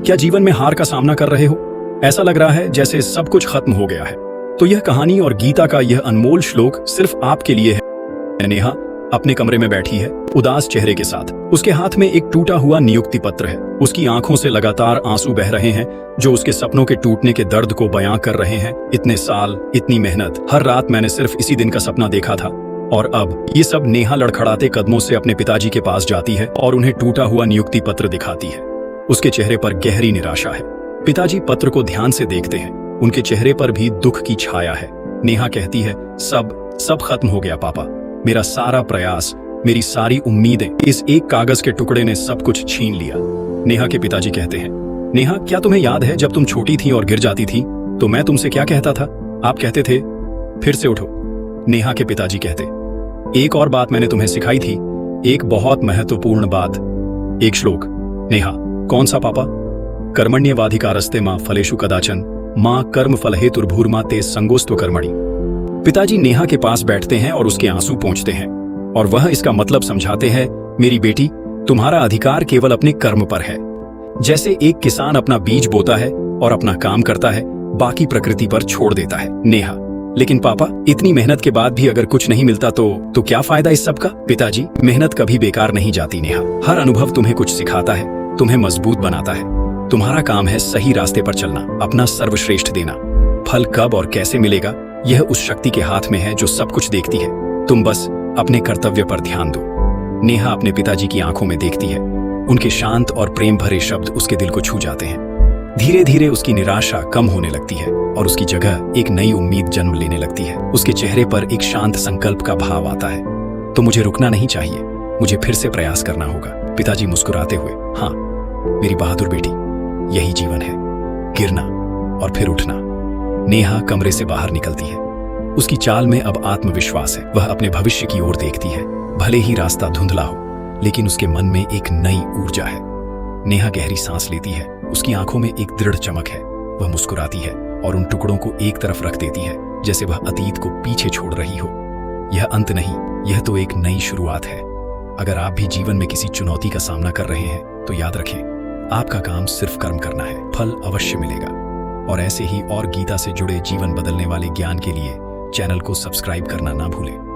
क्या जीवन में हार का सामना कर रहे हो? ऐसा लग रहा है जैसे सब कुछ खत्म हो गया है। तो यह कहानी और गीता का यह अनमोल श्लोक सिर्फ आपके लिए है। नेहा अपने कमरे में बैठी है, उदास चेहरे के साथ। उसके हाथ में एक टूटा हुआ नियुक्ति पत्र है। उसकी आंखों से लगातार आंसू बह रहे हैं, जो उसके सपनों के टूटने के दर्द को बयां कर रहे हैं। इतने साल, इतनी मेहनत, हर रात मैंने सिर्फ इसी दिन का सपना देखा था, और अब ये सब। नेहा लड़खड़ाते कदमों से अपने पिताजी के पास जाती है और उन्हें टूटा हुआ नियुक्ति पत्र दिखाती है। उसके चेहरे पर गहरी निराशा है। पिताजी पत्र को ध्यान से देखते हैं। उनके चेहरे पर भी दुख की छाया है। नेहा कहती है, सब खत्म हो गया पापा। मेरा सारा प्रयास, मेरी सारी उम्मीदें, इस एक कागज के टुकड़े ने सब कुछ छीन लिया। नेहा के पिताजी कहते हैं, नेहा, क्या तुम्हें याद है जब तुम छोटी थी और गिर जाती थी तो मैं तुमसे क्या कहता था? आप कहते थे, फिर से उठो। नेहा के पिताजी कहते, एक और बात मैंने तुम्हें सिखाई थी, एक बहुत महत्वपूर्ण बात, एक श्लोक। नेहा, कौन सा पापा? कर्मण्येवाधिकारस्ते मां फलेषु कदाचन मां कर्म फल हेतुर्भूर्मा ते संगोस्त्व कर्मणि। पिताजी नेहा के पास बैठते हैं और उसके आंसू पोंछते हैं, और वह इसका मतलब समझाते हैं, मेरी बेटी, तुम्हारा अधिकार केवल अपने कर्म पर है। जैसे एक किसान अपना बीज बोता है और अपना काम करता है, बाकी प्रकृति पर छोड़ देता है। नेहा, लेकिन पापा, इतनी मेहनत के बाद भी अगर कुछ नहीं मिलता तो क्या फायदा इस सब का? पिताजी, मेहनत कभी बेकार नहीं जाती नेहा। हर अनुभव तुम्हें कुछ सिखाता है, तुम्हें मजबूत बनाता है। तुम्हारा काम है सही रास्ते पर चलना, अपना सर्वश्रेष्ठ देना। फल कब और कैसे मिलेगा, यह उस शक्ति के हाथ में है जो सब कुछ देखती है। तुम बस अपने कर्तव्य पर ध्यान दो। नेहा अपने पिताजी की आंखों में देखती है। उनके शांत और प्रेम भरे शब्द उसके दिल को छू जाते हैं। धीरे धीरे उसकी निराशा कम होने लगती है और उसकी जगह एक नई उम्मीद जन्म लेने लगती है। उसके चेहरे पर एक शांत संकल्प का भाव आता है। तो मुझे रुकना नहीं चाहिए, मुझे फिर से प्रयास करना होगा। पिताजी मुस्कुराते हुए, हाँ मेरी बहादुर बेटी, यही जीवन है, गिरना और फिर उठना। नेहा कमरे से बाहर निकलती है। उसकी चाल में अब आत्मविश्वास है। वह अपने भविष्य की ओर देखती है। भले ही रास्ता धुंधला हो, लेकिन उसके मन में एक नई ऊर्जा है। नेहा गहरी सांस लेती है। उसकी आंखों में एक दृढ़ चमक है। वह मुस्कुराती है और उन टुकड़ों को एक तरफ रख देती है, जैसे वह अतीत को पीछे छोड़ रही हो। यह अंत नहीं, यह तो एक नई शुरुआत है। अगर आप भी जीवन में किसी चुनौती का सामना कर रहे हैं तो याद रखें, आपका काम सिर्फ कर्म करना है, फल अवश्य मिलेगा। और ऐसे ही और गीता से जुड़े जीवन बदलने वाले ज्ञान के लिए चैनल को सब्सक्राइब करना ना भूलें।